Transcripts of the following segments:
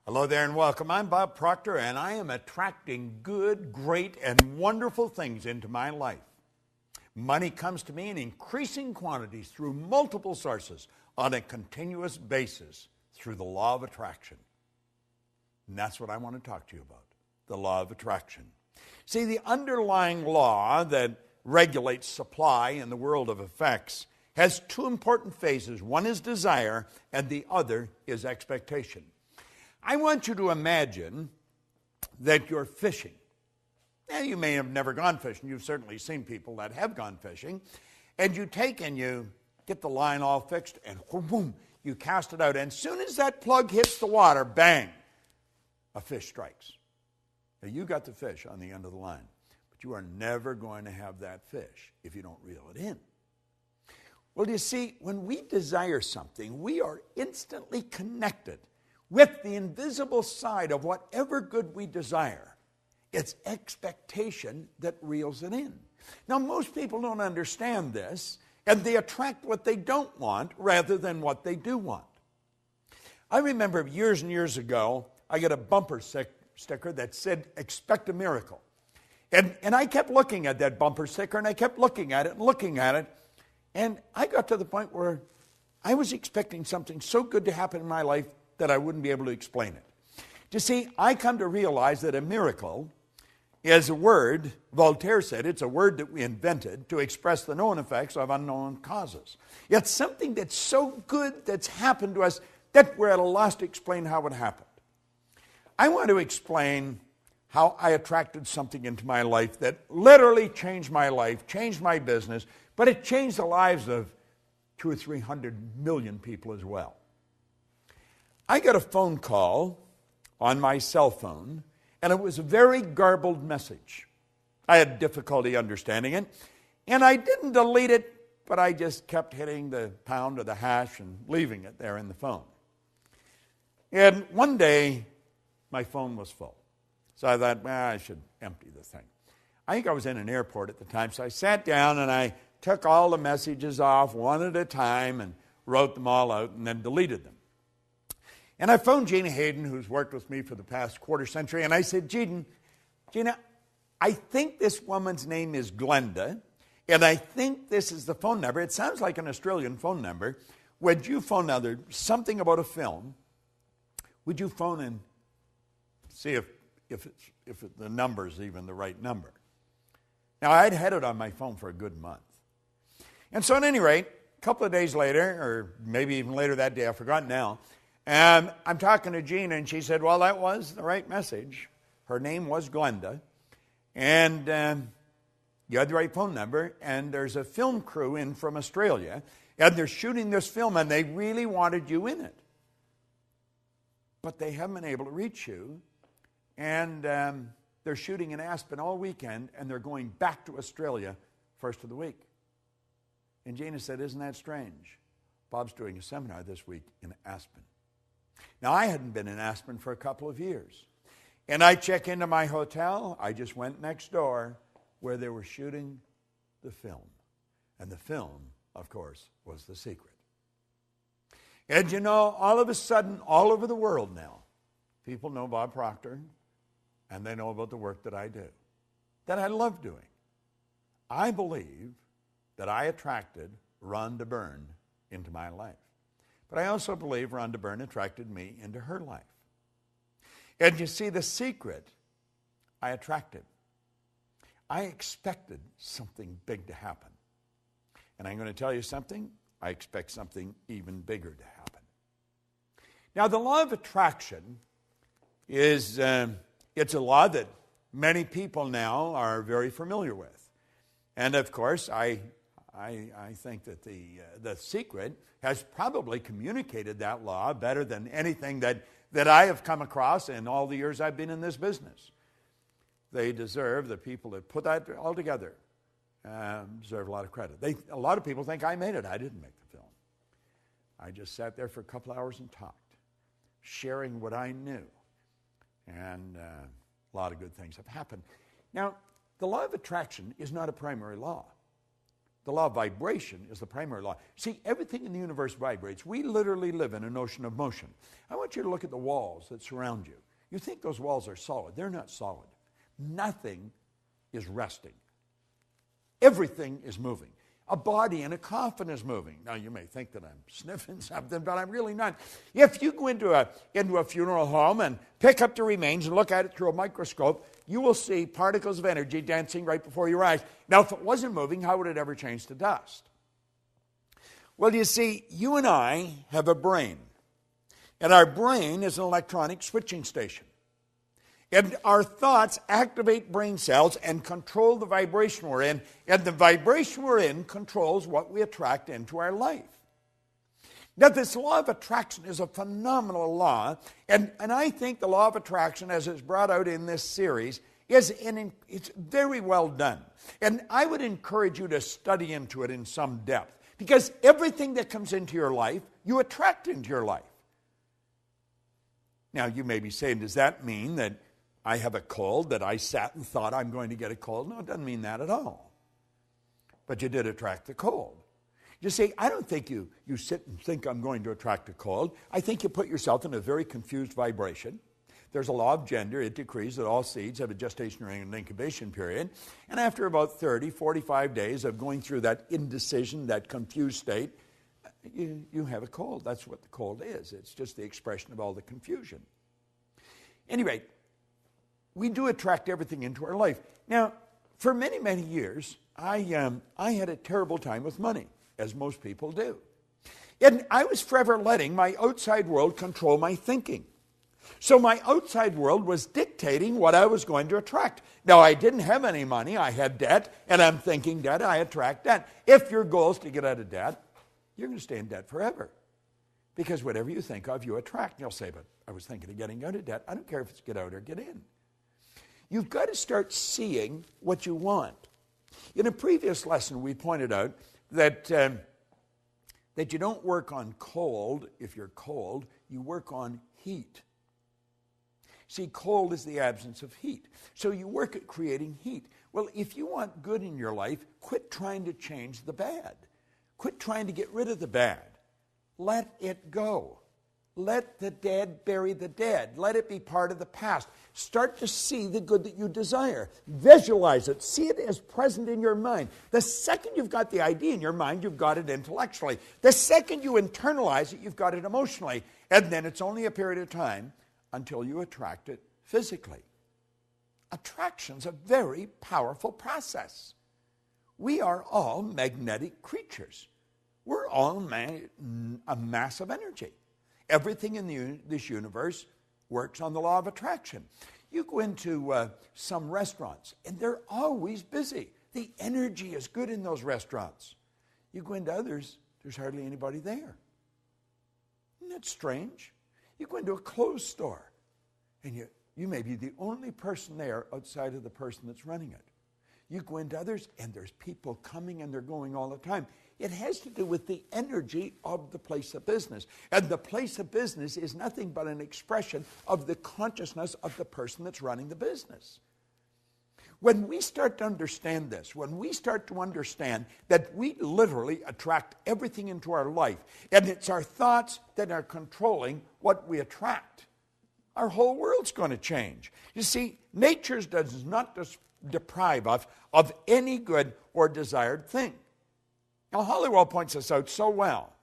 Hello there and welcome. I'm Bob Proctor, and I am attracting good, great, and wonderful things into my life. Money comes to me in increasing quantities through multiple sources on a continuous basis through the law of attraction. And that's what I want to talk to you about, the law of attraction. See, the underlying law that regulates supply in the world of effects has two important phases. One is desire, and the other is expectation. I want you to imagine that you're fishing. Now, you may have never gone fishing. You've certainly seen people that have gone fishing. And you take and you get the line all fixed, and boom, you cast it out. And as soon as that plug hits the water, bang, a fish strikes. Now, you got the fish on the end of the line, but you are never going to have that fish if you don't reel it in. Well, you see, when we desire something, we are instantly connected with the invisible side of whatever good we desire. It's expectation that reels it in. Now, most people don't understand this, and they attract what they don't want rather than what they do want. I remember years and years ago, I got a bumper sticker that said, "Expect a miracle." And I kept looking at that bumper sticker, and I kept looking at it, and I got to the point where I was expecting something so good to happen in my life that I wouldn't be able to explain it. You see, I come to realize that a miracle is a word, Voltaire said, it's a word that we invented to express the known effects of unknown causes. It's something that's so good that's happened to us that we're at a loss to explain how it happened. I want to explain how I attracted something into my life that literally changed my life, changed my business, but it changed the lives of 200 or 300 million people as well. I got a phone call on my cell phone, and it was a very garbled message. I had difficulty understanding it, and I didn't delete it, but I just kept hitting the pound or the hash and leaving it there in the phone. And one day, my phone was full. So I thought, I should empty the thing. I think I was in an airport at the time, so I sat down and I took all the messages off one at a time and wrote them all out and then deleted them. And I phoned Gina Hayden, who's worked with me for the past quarter century, and I said, Gina, I think this woman's name is Glenda, and I think this is the phone number. It sounds like an Australian phone number. Would you phone now? There's something about a film. Would you phone and see if the number's even the right number? Now, I'd had it on my phone for a good month. And so at any rate, a couple of days later, or maybe even later that day, I've forgotten now, and I'm talking to Gina, and she said, well, that was the right message. Her name was Glenda, and you had the right phone number, and there's a film crew in from Australia, and they're shooting this film, and they really wanted you in it. But they haven't been able to reach you, and they're shooting in Aspen all weekend, and they're going back to Australia first of the week. And Gina said, isn't that strange? Bob's doing a seminar this week in Aspen. Now, I hadn't been in Aspen for a couple of years. And I check into my hotel. I just went next door where they were shooting the film. And the film, of course, was The Secret. And you know, all of a sudden, all over the world now, people know Bob Proctor, and they know about the work that I do, that I love doing. I believe that I attracted Rhonda Byrne into my life. But I also believe Rhonda Byrne attracted me into her life. And you see, the secret I attracted. I expected something big to happen. And I'm going to tell you something. I expect something even bigger to happen. Now, the law of attraction is it's a law that many people now are very familiar with. And of course, I think that the secret has probably communicated that law better than anything that I have come across in all the years I've been in this business. They deserve, the people that put that all together, deserve a lot of credit. A lot of people think I made it. I didn't make the film. I just sat there for a couple hours and talked, sharing what I knew. And a lot of good things have happened. Now, the law of attraction is not a primary law. The law of vibration is the primary law. See, everything in the universe vibrates. We literally live in an ocean of motion. I want you to look at the walls that surround you. You think those walls are solid. They're not solid. Nothing is resting. Everything is moving. A body in a coffin is moving. Now, you may think that I'm sniffing something, but I'm really not. If you go into a funeral home and pick up the remains and look at it through a microscope, you will see particles of energy dancing right before your eyes. Now, if it wasn't moving, how would it ever change to dust? Well, you see, you and I have a brain. And our brain is an electronic switching station. And our thoughts activate brain cells and control the vibration we're in. And the vibration we're in controls what we attract into our life. Now, this law of attraction is a phenomenal law. And I think the law of attraction, as it's brought out in this series, it's very well done. And I would encourage you to study into it in some depth. Because everything that comes into your life, you attract into your life. Now, you may be saying, does that mean that I have a cold, that I sat and thought I'm going to get a cold? No, it doesn't mean that at all. But you did attract the cold. You see, I don't think you sit and think I'm going to attract a cold. I think you put yourself in a very confused vibration. There's a law of gender. It decrees that all seeds have a gestation and incubation period. And after about 30, 45 days of going through that indecision, that confused state, you have a cold. That's what the cold is. It's just the expression of all the confusion. Anyway, we do attract everything into our life. Now, for many, many years, I had a terrible time with money, as most people do. And I was forever letting my outside world control my thinking. So my outside world was dictating what I was going to attract. Now, I didn't have any money. I had debt, and I'm thinking debt, I attract debt. If your goal is to get out of debt, you're going to stay in debt forever. Because whatever you think of, you attract. And you'll say, but I was thinking of getting out of debt. I don't care if it's get out or get in. You've got to start seeing what you want. In a previous lesson, we pointed out that you don't work on cold if you're cold. You work on heat. See, cold is the absence of heat. So you work at creating heat. Well, if you want good in your life, quit trying to change the bad. Quit trying to get rid of the bad. Let it go. Let the dead bury the dead. Let it be part of the past. Start to see the good that you desire. Visualize it. See it as present in your mind. The second you've got the idea in your mind, you've got it intellectually. The second you internalize it, you've got it emotionally. And then it's only a period of time until you attract it physically. Attraction's a very powerful process. We are all magnetic creatures. We're all a mass of energy. Everything in this universe works on the law of attraction. You go into some restaurants, and they're always busy. The energy is good in those restaurants. You go into others, there's hardly anybody there. Isn't that strange? You go into a clothes store, and you may be the only person there outside of the person that's running it. You go into others, and there's people coming and they're going all the time. It has to do with the energy of the place of business. And the place of business is nothing but an expression of the consciousness of the person that's running the business. When we start to understand this, when we start to understand that we literally attract everything into our life, and it's our thoughts that are controlling what we attract, our whole world's going to change. You see, nature does not deprive us of any good or desired thing. Now, Hollywood points this out so well.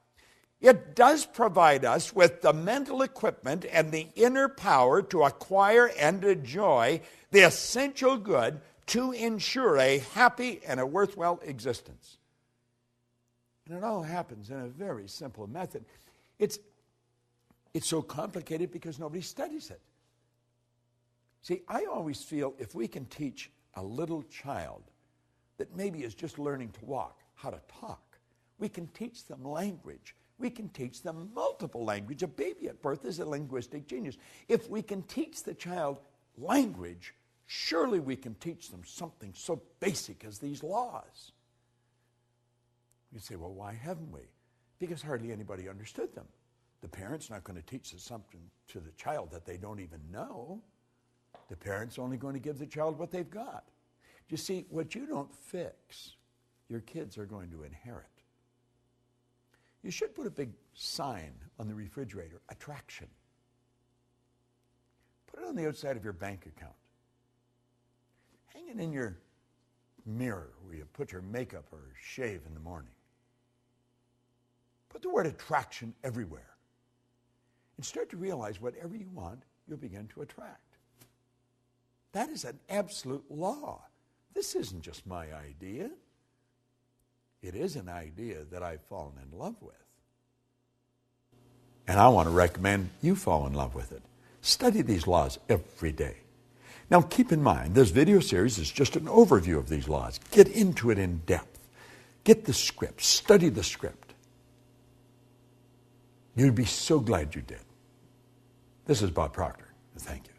It does provide us with the mental equipment and the inner power to acquire and enjoy the essential good to ensure a happy and a worthwhile existence. And it all happens in a very simple method. It's so complicated because nobody studies it. See, I always feel if we can teach a little child that maybe is just learning to walk, how to talk. We can teach them language. We can teach them multiple language. A baby at birth is a linguistic genius. If we can teach the child language, surely we can teach them something so basic as these laws. You say, well, why haven't we? Because hardly anybody understood them. The parent's not going to teach something to the child that they don't even know. The parent's only going to give the child what they've got. You see, what you don't fix, your kids are going to inherit. You should put a big sign on the refrigerator, attraction. Put it on the outside of your bank account. Hang it in your mirror where you put your makeup or shave in the morning. Put the word attraction everywhere. And start to realize whatever you want, you'll begin to attract. That is an absolute law. This isn't just my idea. It is an idea that I've fallen in love with. And I want to recommend you fall in love with it. Study these laws every day. Now keep in mind, this video series is just an overview of these laws. Get into it in depth. Get the script. Study the script. You'd be so glad you did. This is Bob Proctor. Thank you.